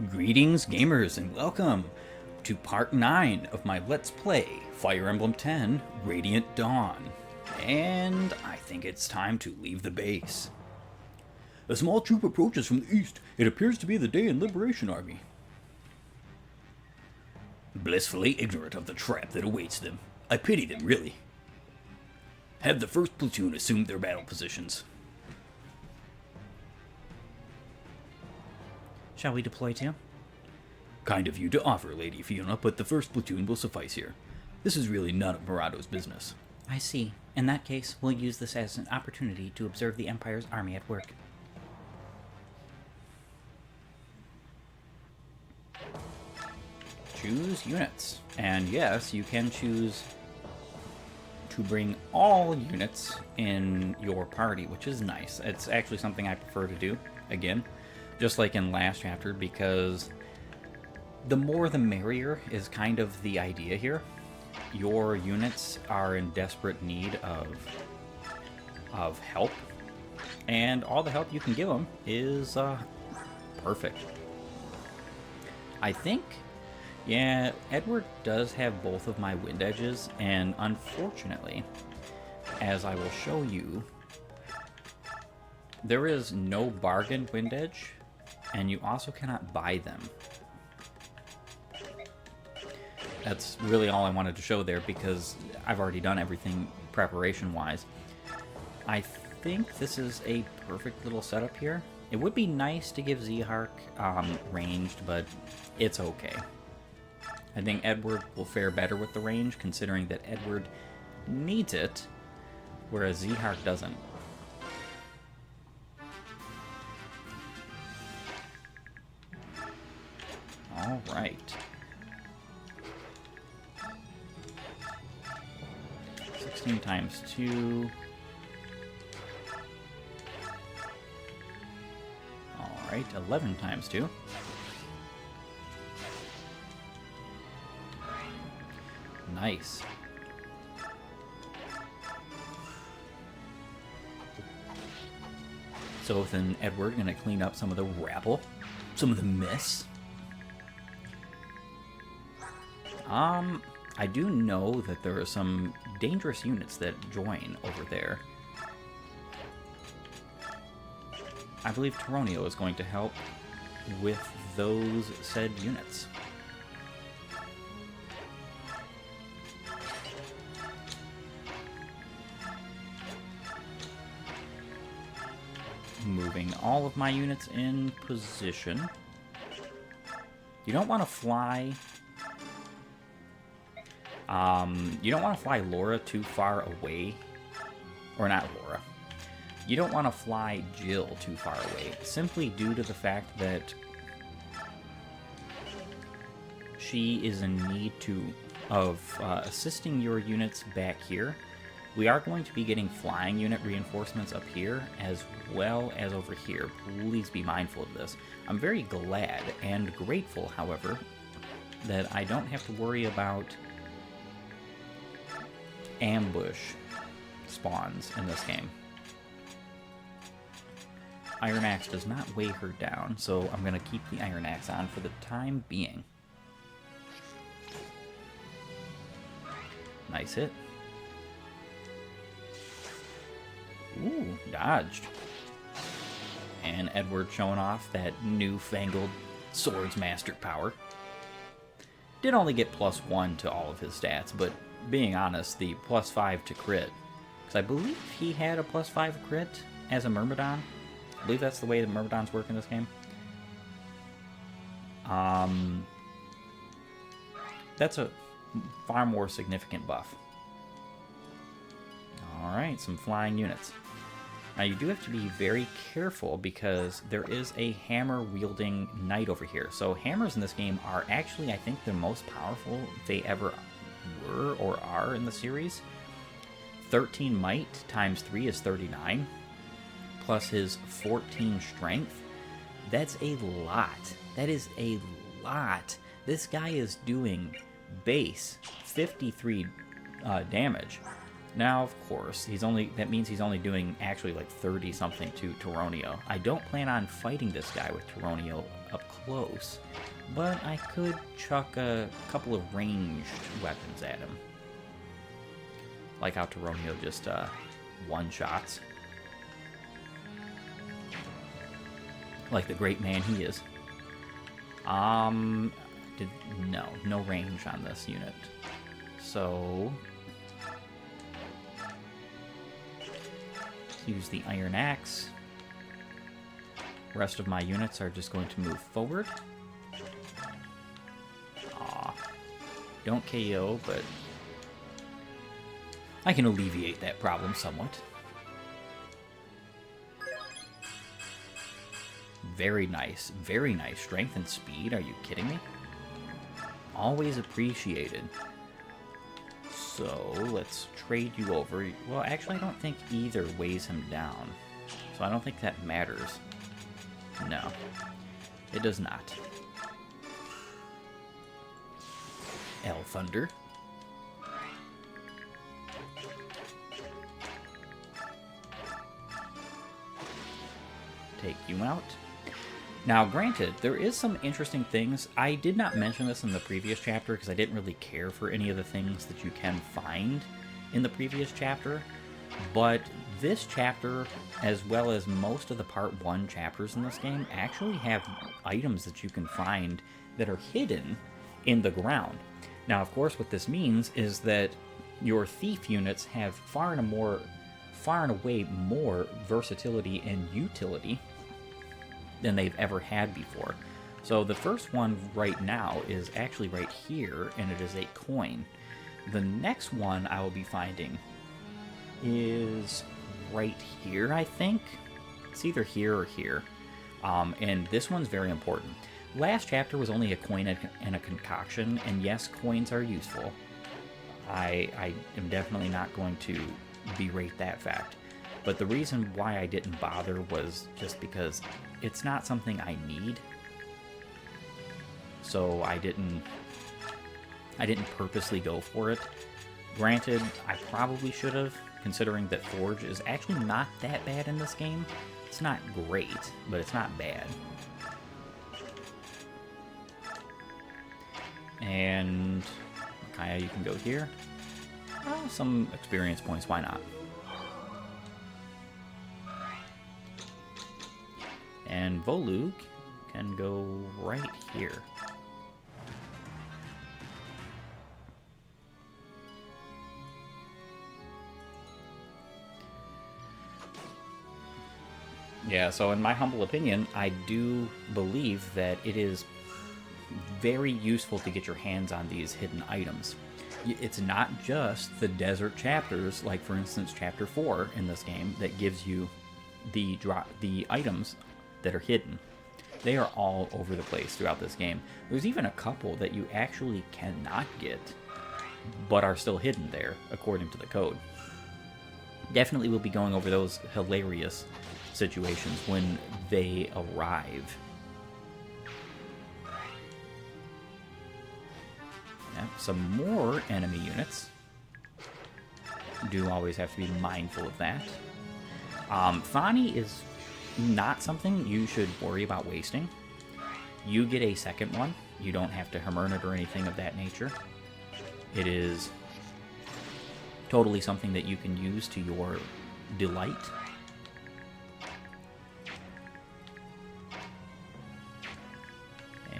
Greetings, gamers, and welcome to part 9 of my Let's Play Fire Emblem 10 Radiant Dawn. And I think it's time to leave the base. A small troop approaches from the east. It appears to be the Dayan Liberation Army. Blissfully ignorant of the trap that awaits them. I pity them, really. Have the first platoon assume their battle positions. Shall we deploy too? Kind of you to offer, Lady Fiona, but the first platoon will suffice here. This is really none of Murado's business. I see. In that case, we'll use this as an opportunity to observe the Empire's army at work. Choose units. And yes, you can choose to bring all units in your party, which is nice. It's actually something I prefer to do, again, just like in last chapter, because the more the merrier is kind of the idea here. Your units are in desperate need of help, and all the help you can give them is perfect. I think, yeah, Edward does have both of my wind edges, and unfortunately, as I will show you, there is no bargain wind edge, and you also cannot buy them. That's really all I wanted to show there, because I've already done everything preparation-wise. I think this is a perfect little setup here. It would be nice to give Zehark ranged, but it's okay. I think Edward will fare better with the range, considering that Edward needs it, whereas Zehark doesn't. Alright. 16 times 2. Alright, 11 times 2. Nice. So then Edward gonna clean up some of the rabble, some of the mess. I do know that there are some dangerous units that join over there. I believe Toronio is going to help with those said units. Moving all of my units in position. You don't want to fly... you don't want to fly Laura too far away. Or not Laura. You don't want to fly Jill too far away, simply due to the fact that she is in need of assisting your units back here. We are going to be getting flying unit reinforcements up here, as well as over here. Please be mindful of this. I'm very glad and grateful, however, that I don't have to worry about ambush spawns in this game. Iron Axe does not weigh her down, so I'm going to keep the Iron Axe on for the time being. Nice hit. Ooh, dodged. And Edward showing off that newfangled Swords Master power. Did only get +1 to all of his stats, but being honest, the +5 to crit, because I believe he had a +5 crit as a Myrmidon. I believe that's the way the Myrmidons work in this game. That's a far more significant buff. Alright, some flying units. Now you do have to be very careful, because there is a hammer-wielding knight over here. So hammers in this game are actually, I think, the most powerful they ever were or are in the series. 13 might times 3 is 39, plus his 14 strength. That's a lot. That is a lot. This guy is doing base 53 damage. Now, of course, that means he's only doing actually like 30 something to Toronio. I don't plan on fighting this guy with Toronio up close, but I could chuck a couple of ranged weapons at him. Like how Toronio just one-shots. Like the great man he is. No range on this unit. So use the Iron Axe. Rest of my units are just going to move forward. Aw. Don't KO, but I can alleviate that problem somewhat. Very nice strength and speed. Are you kidding me? Always appreciated. So, let's trade you over. Well, actually, I don't think either weighs him down. So I don't think that matters. No, it does not. L Thunder. Take you out. Now, granted, there is some interesting things. I did not mention this in the previous chapter because I didn't really care for any of the things that you can find in the previous chapter. But this chapter, as well as most of the Part 1 chapters in this game, actually have items that you can find that are hidden in the ground. Now, of course, what this means is that your thief units have far and away more versatility and utility than they've ever had before. So the first one right now is actually right here, and it is a coin. The next one I will be finding is right here, I think. It's either here or here. And this one's very important. Last chapter was only a coin and a concoction, and yes, coins are useful. I am definitely not going to berate that fact. But the reason why I didn't bother was just because it's not something I need. So I didn't purposely go for it. Granted, I probably should have, considering that Forge is actually not that bad in this game. It's not great, but it's not bad. And Kaya, you can go here. Oh, some experience points, why not? And Volug can go right here. Yeah, so in my humble opinion, I do believe that it is very useful to get your hands on these hidden items. It's not just the desert chapters, like for instance Chapter 4 in this game, that gives you the items that are hidden. They are all over the place throughout this game. There's even a couple that you actually cannot get, but are still hidden there, according to the code. Definitely will be going over those hilarious situations when they arrive. Yep, some more enemy units. Do always have to be mindful of that. Thani is not something you should worry about wasting. You get a second one. You don't have to hammer it or anything of that nature. It is totally something that you can use to your delight.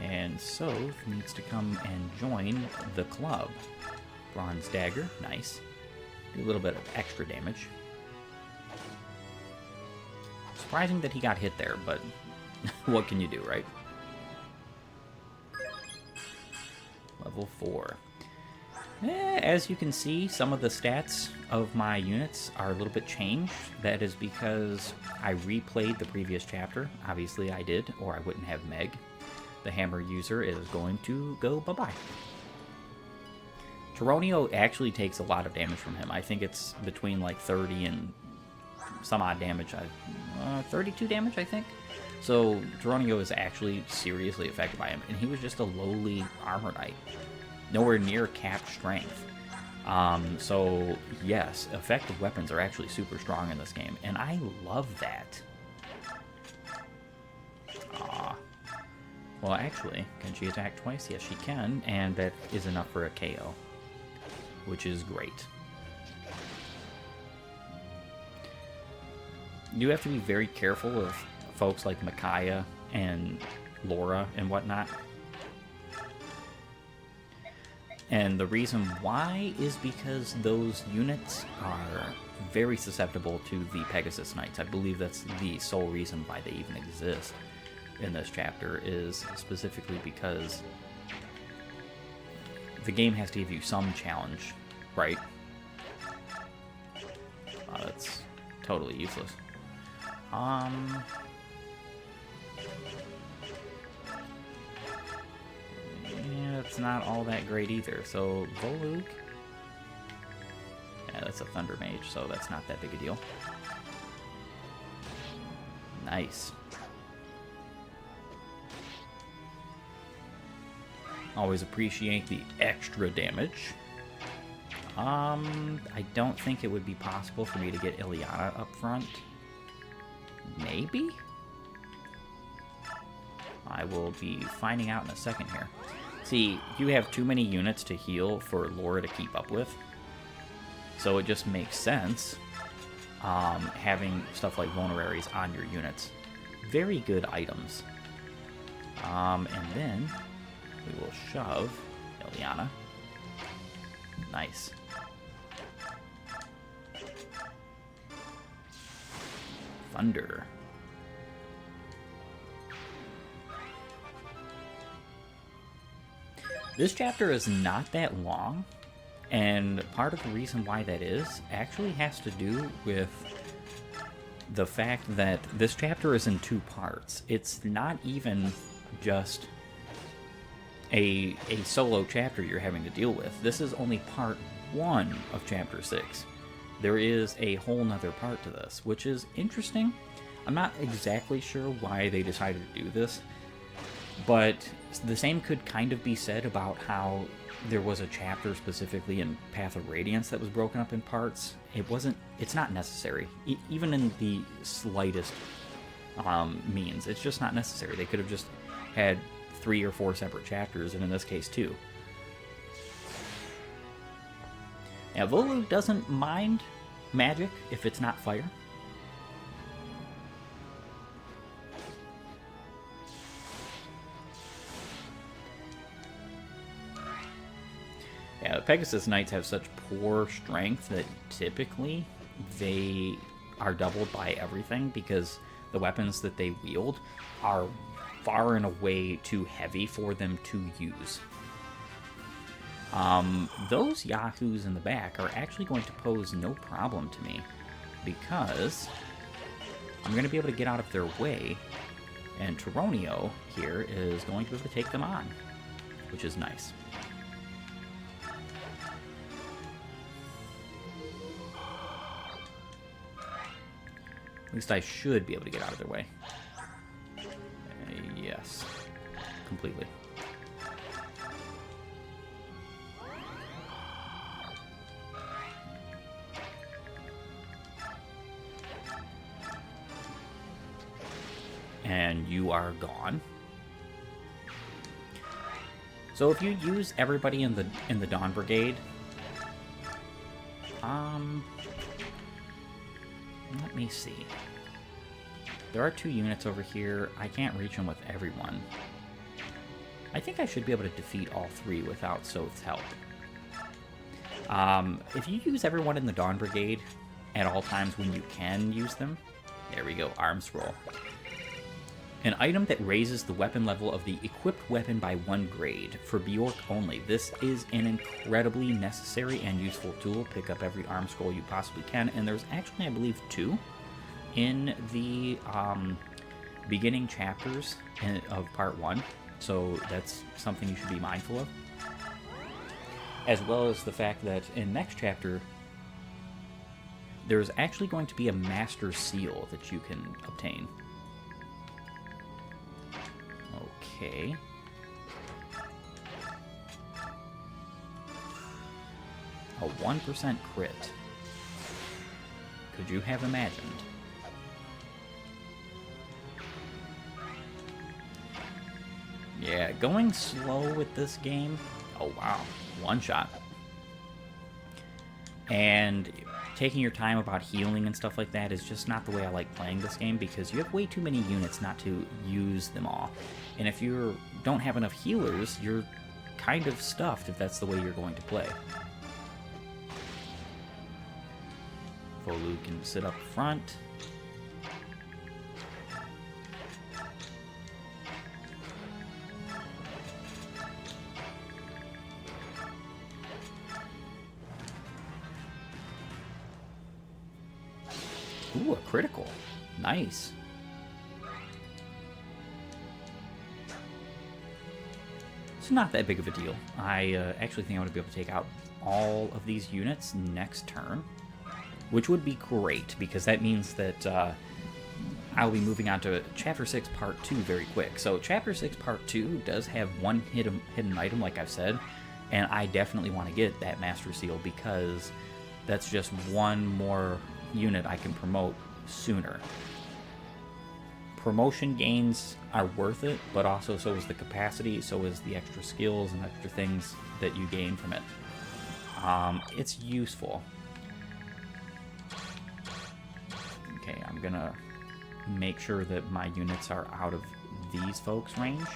And Sothe needs to come and join the club. Bronze Dagger, nice. Do a little bit of extra damage. Surprising that he got hit there, but what can you do, right? Level 4. As you can see, some of the stats of my units are a little bit changed. That is because I replayed the previous chapter. Obviously I did, or I wouldn't have Meg. The hammer user is going to go bye-bye. Toronio actually takes a lot of damage from him. I think it's between like 30 and some odd damage. 32 damage, I think. So Toronio is actually seriously affected by him, and he was just a lowly armor knight. Nowhere near cap strength. So yes, effective weapons are actually super strong in this game, and I love that. Aww. Well, actually, can she attack twice? Yes, she can, and that is enough for a KO, which is great. You have to be very careful of folks like Micaiah and Laura and whatnot. And the reason why is because those units are very susceptible to the Pegasus Knights. I believe that's the sole reason why they even exist in this chapter, is specifically because the game has to give you some challenge, right? That's totally useless. Yeah, it's not all that great either. So, Volug. Yeah, that's a Thunder Mage, so that's not that big a deal. Nice. Always appreciate the extra damage. I don't think it would be possible for me to get Ileana up front. Maybe? I will be finding out in a second here. See, you have too many units to heal for Laura to keep up with. So it just makes sense having stuff like Vulneraries on your units. Very good items. And then we will shove Ileana. Nice. Thunder. This chapter is not that long, and part of the reason why that is actually has to do with the fact that this chapter is in 2 parts. It's not even just a solo chapter you're having to deal with. This is only part 1 of chapter 6. There is a whole nother part to this, which is interesting. I'm not exactly sure why they decided to do this, but the same could kind of be said about how there was a chapter specifically in Path of Radiance that was broken up in parts. It's not necessary, even in the slightest means. It's just not necessary. They could have just had 3 or 4 separate chapters, and in this case 2. Now, Volu doesn't mind magic if it's not fire. Yeah, the Pegasus Knights have such poor strength that typically they are doubled by everything because the weapons that they wield are far and away too heavy for them to use. Those yahoos in the back are actually going to pose no problem to me because I'm going to be able to get out of their way, and Tironio here is going to be able to take them on, which is nice. At least I should be able to get out of their way. Yes, completely. And you are gone. So if you use everybody in the Dawn Brigade, let me see. There are 2 units over here. I can't reach them with everyone. I think I should be able to defeat all 3 without Soth's help. If you use everyone in the Dawn Brigade at all times when you can use them, there we go, Arm Scroll. An item that raises the weapon level of the equipped weapon by 1 grade, for Bjork only. This is an incredibly necessary and useful tool. Pick up every arm scroll you possibly can, and there's actually, I believe, 2 in the beginning chapters of part 1, so that's something you should be mindful of. As well as the fact that in next chapter, there's actually going to be a Master Seal that you can obtain. Okay. A 1% crit. Could you have imagined? Yeah, going slow with this game. Oh, wow. One shot. And taking your time about healing and stuff like that is just not the way I like playing this game, because you have way too many units not to use them all. And if you don't have enough healers, you're kind of stuffed if that's the way you're going to play. Volu can sit up front. Ooh, a critical. Nice. It's not that big of a deal. I actually think I'm going to be able to take out all of these units next turn, which would be great, because that means that I'll be moving on to Chapter 6 Part 2 very quick. So Chapter 6 Part 2 does have one hidden item, like I've said, and I definitely want to get that Master Seal, because that's just one more unit I can promote sooner. Promotion gains are worth it, but also so is the capacity, so is the extra skills and extra things that you gain from it. It's useful. Okay, I'm gonna make sure that my units are out of these folks' range.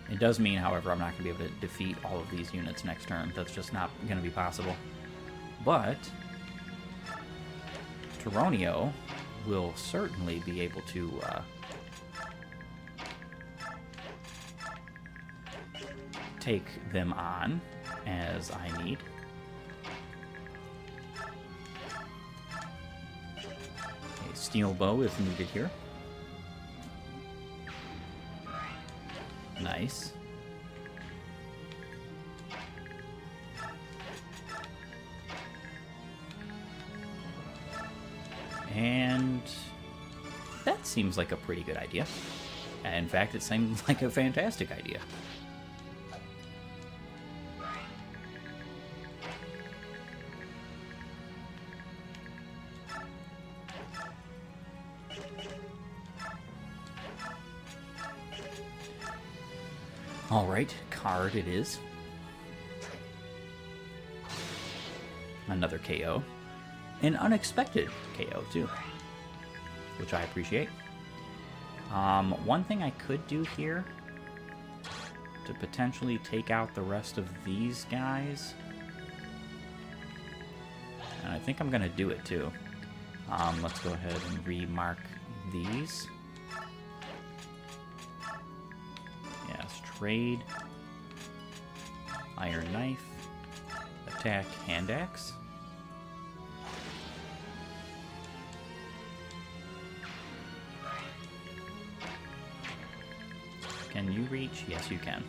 It does mean, however, I'm not going to be able to defeat all of these units next turn. That's just not going to be possible. But Tyronio will certainly be able to take them on as I need. Okay, Steel Bow is needed here. Nice. And that seems like a pretty good idea. In fact, it seems like a fantastic idea. Alright, card it is. Another KO. An unexpected KO, too. Which I appreciate. One thing I could do here to potentially take out the rest of these guys. And I think I'm going to do it, too. Let's go ahead and remark these. Trade, Iron Knife, attack, Hand Axe. Can you reach? Yes, you can.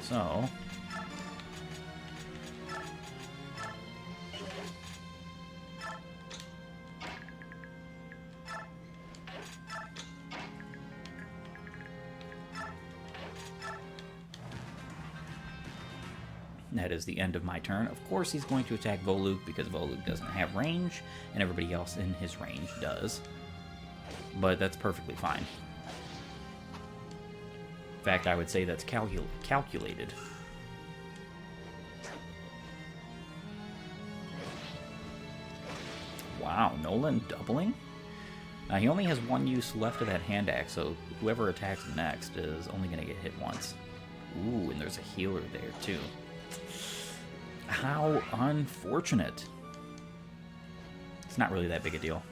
So, that is the end of my turn. Of course, he's going to attack Voluk because Voluk doesn't have range, and everybody else in his range does. But that's perfectly fine. In fact, I would say that's calculated. Wow, Nolan doubling? Now, he only has one use left of that hand axe, so whoever attacks next is only going to get hit once. Ooh, and there's a healer there, too. How unfortunate. It's not really that big a deal.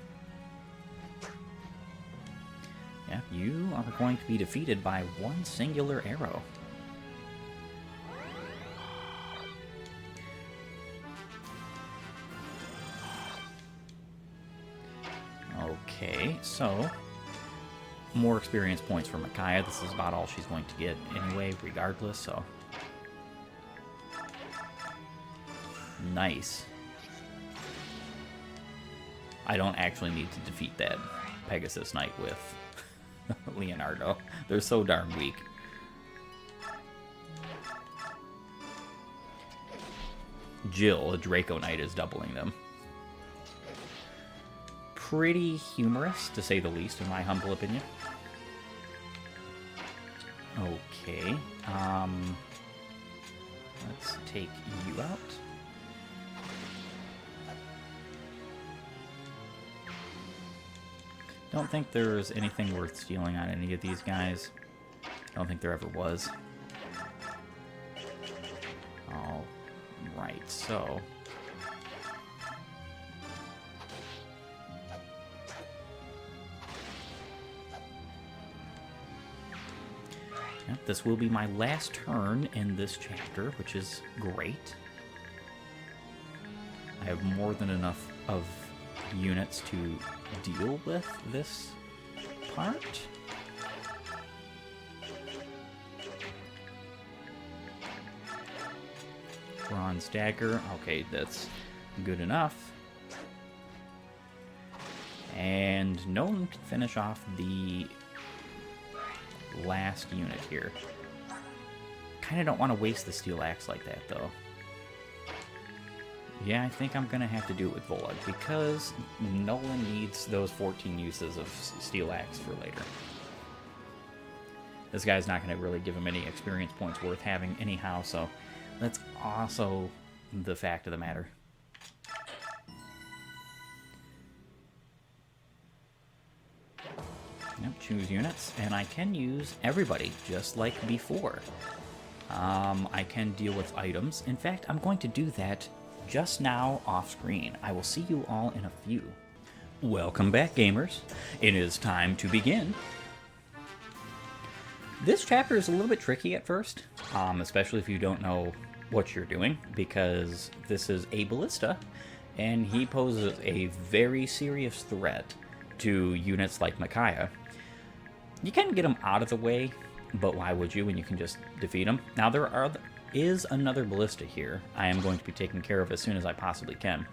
Yeah, you are going to be defeated by one singular arrow. Okay, so more experience points for Micaiah. This is about all she's going to get anyway, regardless, so nice. I don't actually need to defeat that Pegasus Knight with Leonardo. They're so darn weak. Jill, a Draco Knight, is doubling them. Pretty humorous, to say the least, in my humble opinion. Okay, let's take you out. Don't think there's anything worth stealing on any of these guys. Don't think there ever was. All right, so... Yep, this will be my last turn in this chapter, which is great. I have more than enough of units to deal with this part. Bronze dagger. Okay, that's good enough. And Nolan can finish off the last unit here. Kind of don't want to waste the steel axe like that, though. Yeah, I think I'm going to have to do it with Volug, because Nolan needs those 14 uses of steel axe for later. This guy's not going to really give him any experience points worth having anyhow, so that's also the fact of the matter. Yep, choose units, and I can use everybody, just like before. I can deal with items. In fact, I'm going to do that just now off screen. I will see you all in a few. Welcome back, gamers. It is time to begin. This chapter is a little bit tricky at first, especially if you don't know what you're doing, because this is a ballista, and he poses a very serious threat to units like Micaiah. You can get him out of the way, but why would you when you can just defeat him? Now, there is another ballista here I am going to be taking care of as soon as I possibly can.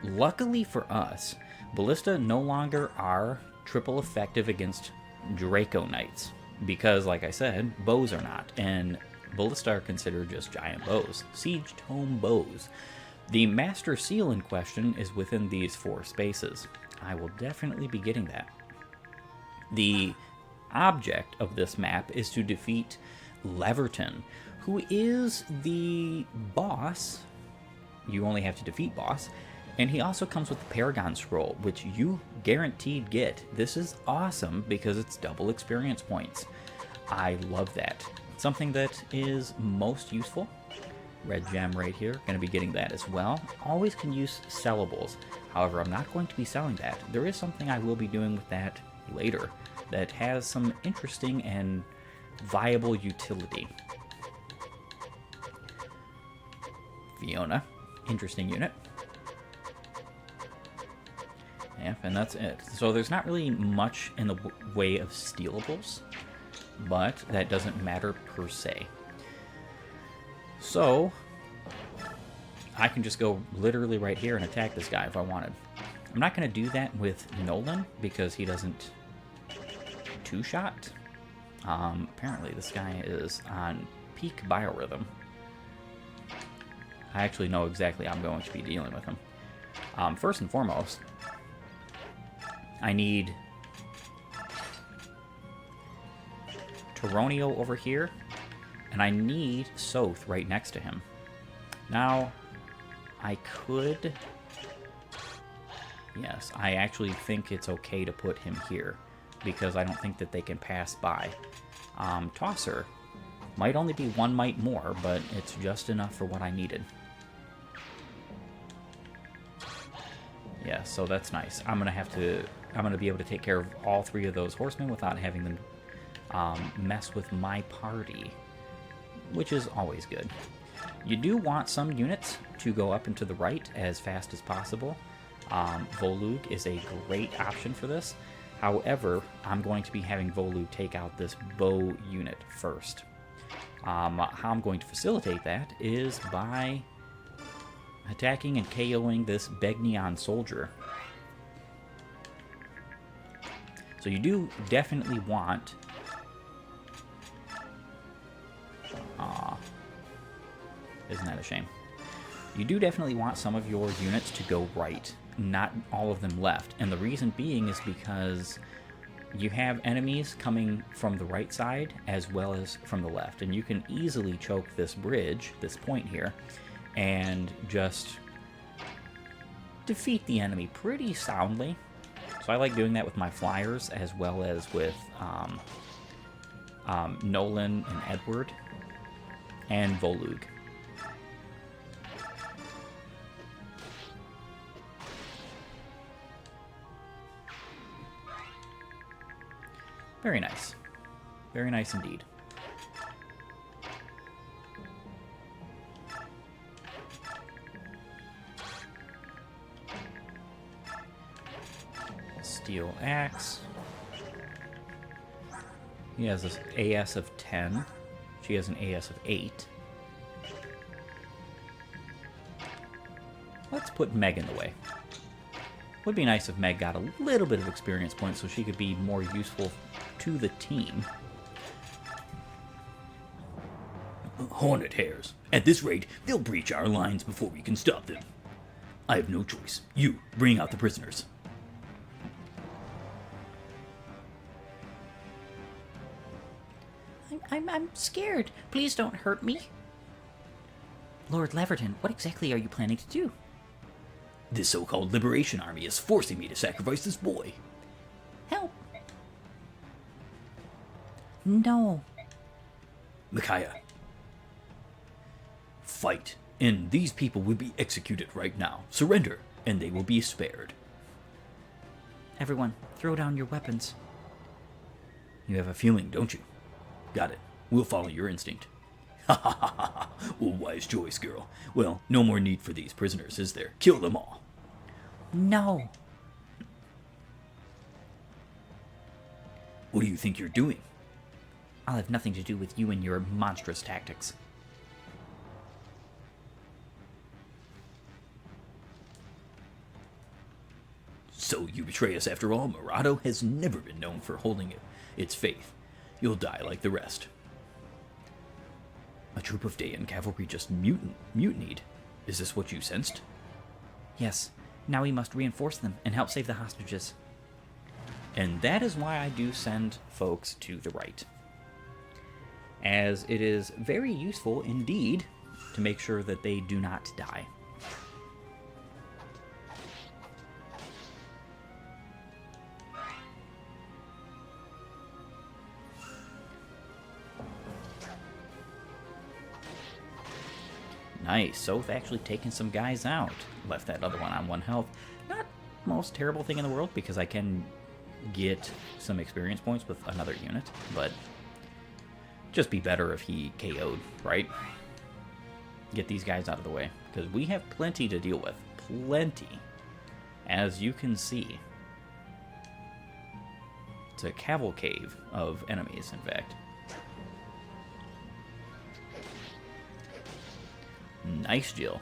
Luckily for us, ballista no longer are triple effective against Draco Knights, because, like I said, bows are not, and ballista are considered just giant bows, siege tome bows. The Master Seal in question is within these 4 spaces. I will definitely be getting that. The object of this map is to defeat Leverton, who is the boss. You only have to defeat boss, and he also comes with the Paragon Scroll, which you guaranteed get. This is awesome because it's double experience points. I love that. Something that is most useful. Red gem right here, going to be getting that as well. Always can use sellables. However, I'm not going to be selling that. There is something I will be doing with that later that has some interesting and viable utility. Fiona, interesting unit. Yeah, and that's it. So there's not really much in the way of stealables, but that doesn't matter per se. So I can just go literally right here and attack this guy if I wanted. I'm not going to do that with Nolan because he doesn't two-shot. Apparently this guy is on peak biorhythm. I actually know exactly how I'm going to be dealing with him. First and foremost, I need Taronio over here, and I need Soth right next to him. Now, I could... Yes, I actually think it's okay to put him here, because I don't think that they can pass by. Tosser might only be 1 might more, but it's just enough for what I needed. Yeah, so that's nice. I'm gonna be able to take care of all 3 of those horsemen without having them mess with my party, which is always good. You do want some units to go up and to the right as fast as possible. Volug is a great option for this. However, I'm going to be having Volug take out this bow unit first. How I'm going to facilitate that is by attacking and KOing this Begnion soldier. So you do definitely want... Isn't that a shame? You do definitely want some of your units to go right, not all of them left. And the reason being is because you have enemies coming from the right side as well as from the left. And you can easily choke this bridge, this point here, and just defeat the enemy pretty soundly. So I like doing that with my flyers as well as with Nolan and Edward and Volug. Very nice. Very nice indeed. Steel axe. He has an AS of 10. She has an AS of 8. Let's put Meg in the way. Would be nice if Meg got a little bit of experience points so she could be more useful to the team. Hornet hares. At this rate, they'll breach our lines before we can stop them. I have no choice. You, bring out the prisoners. I'm scared. Please don't hurt me. Lord Leverton, what exactly are you planning to do? This so-called Liberation Army is forcing me to sacrifice this boy. Help. No. Micaiah. Fight, and these people will be executed right now. Surrender, and they will be spared. Everyone, throw down your weapons. You have a feeling, don't you? Got it. We'll follow your instinct. Ha ha ha ha ha. Well, wise choice, girl. Well, no more need for these prisoners, is there? Kill them all. No. What do you think you're doing? I'll have nothing to do with you and your monstrous tactics. So you betray us after all? Murado has never been known for holding its faith. You'll die like the rest. A troop of Dayan cavalry just mutinied. Is this what you sensed? Yes. Now we must reinforce them and help save the hostages. And that is why I do send folks to the right, as it is very useful indeed to make sure that they do not die. Nice. So we've actually taken some guys out. Left that other one on 1 health. Not most terrible thing in the world, because I can get some experience points with another unit, but just be better if he KO'd, right? Get these guys out of the way, because we have plenty to deal with. Plenty. As you can see. It's a cavalcade of enemies, in fact. Nice, Jill.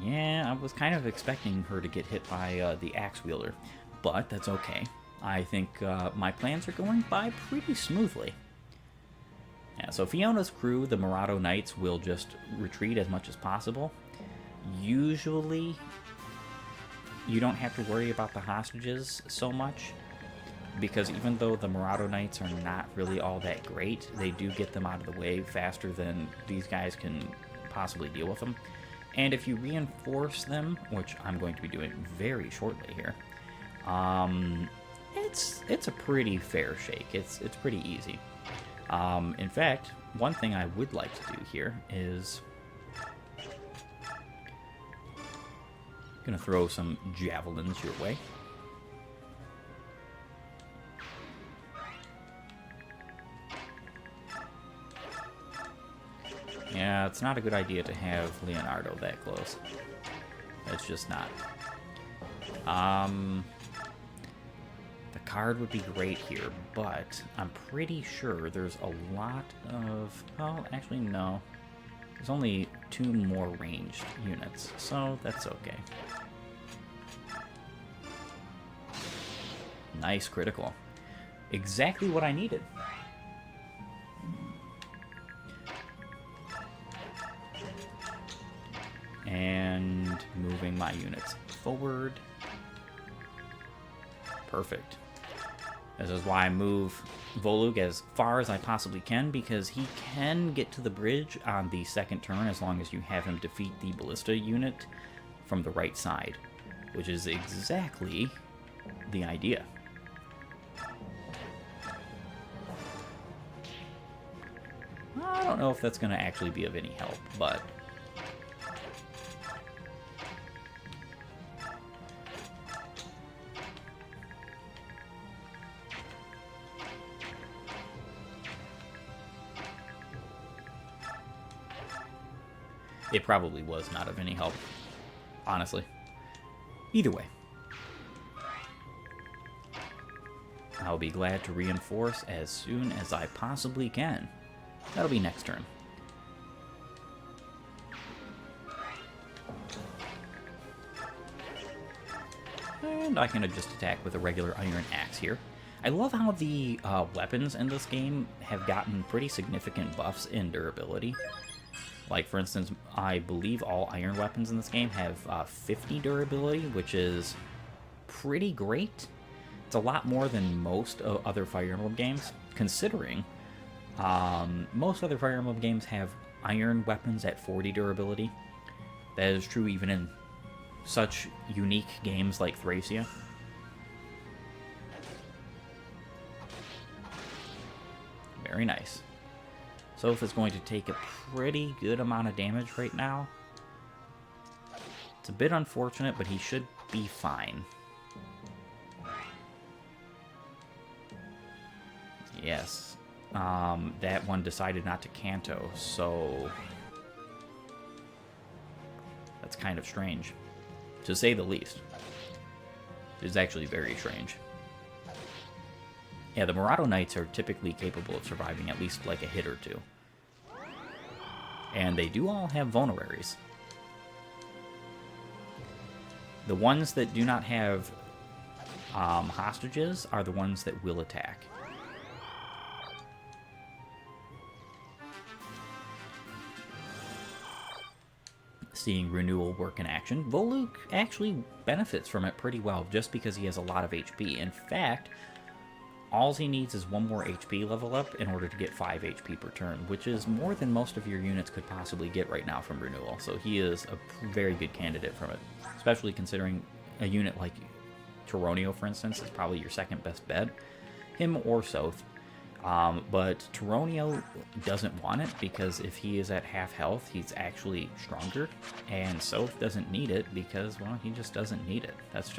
Yeah, I was kind of expecting her to get hit by the axe wielder, but that's okay. I think my plans are going by pretty smoothly. Yeah, so Fiona's crew, the Murado Knights, will just retreat as much as possible. Usually, you don't have to worry about the hostages so much, because even though the Murado Knights are not really all that great, they do get them out of the way faster than these guys can possibly deal with them. And if you reinforce them, which I'm going to be doing very shortly here, it's a pretty fair shake. It's pretty easy. In fact, one thing I would like to do here is gonna throw some javelins your way. Yeah, it's not a good idea to have Leonardo that close. It's just not. The card would be great here, but I'm pretty sure there's a lot of... Well, actually, no. There's only 2 more ranged units, so that's okay. Nice critical. Exactly what I needed. moving my units forward. Perfect. This is why I move Volug as far as I possibly can, because he can get to the bridge on the second turn as long as you have him defeat the ballista unit from the right side, which is exactly the idea. I don't know if that's going to actually be of any help, but it probably was not of any help, honestly. Either way, I'll be glad to reinforce as soon as I possibly can. That'll be next turn. And I can just attack with a regular iron axe here. I love how the weapons in this game have gotten pretty significant buffs in durability. Like, for instance, I believe all iron weapons in this game have 50 durability, which is pretty great. It's a lot more than most other Fire Emblem games, considering most other Fire Emblem games have iron weapons at 40 durability. That is true even in such unique games like Thracia. Very nice. Soph is going to take a pretty good amount of damage right now. It's a bit unfortunate, but he should be fine. Yes. That one decided not to canto, so that's kind of strange, to say the least. It's actually very strange. Yeah, the Murado Knights are typically capable of surviving at least like a hit or two. And they do all have vulneraries. The ones that do not have hostages are the ones that will attack. Seeing Renewal work in action, Volug actually benefits from it pretty well just because he has a lot of HP. In fact, all he needs is one more HP level up in order to get 5 HP per turn, which is more than most of your units could possibly get right now from Renewal. So he is a very good candidate from it, especially considering a unit like Tyronio, for instance, is probably your second best bet. Him or Soph. But Tyronio doesn't want it because if he is at half health, he's actually stronger, and Soph doesn't need it because, well, he just doesn't need it. That's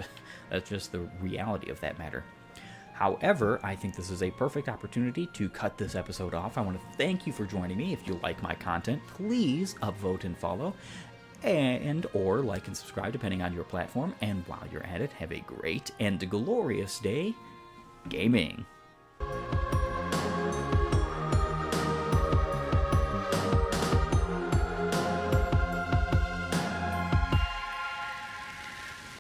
just the reality of that matter. However, I think this is a perfect opportunity to cut this episode off. I want to thank you for joining me. If you like my content, please upvote and follow, or like and subscribe depending on your platform. And while you're at it, have a great and glorious day gaming.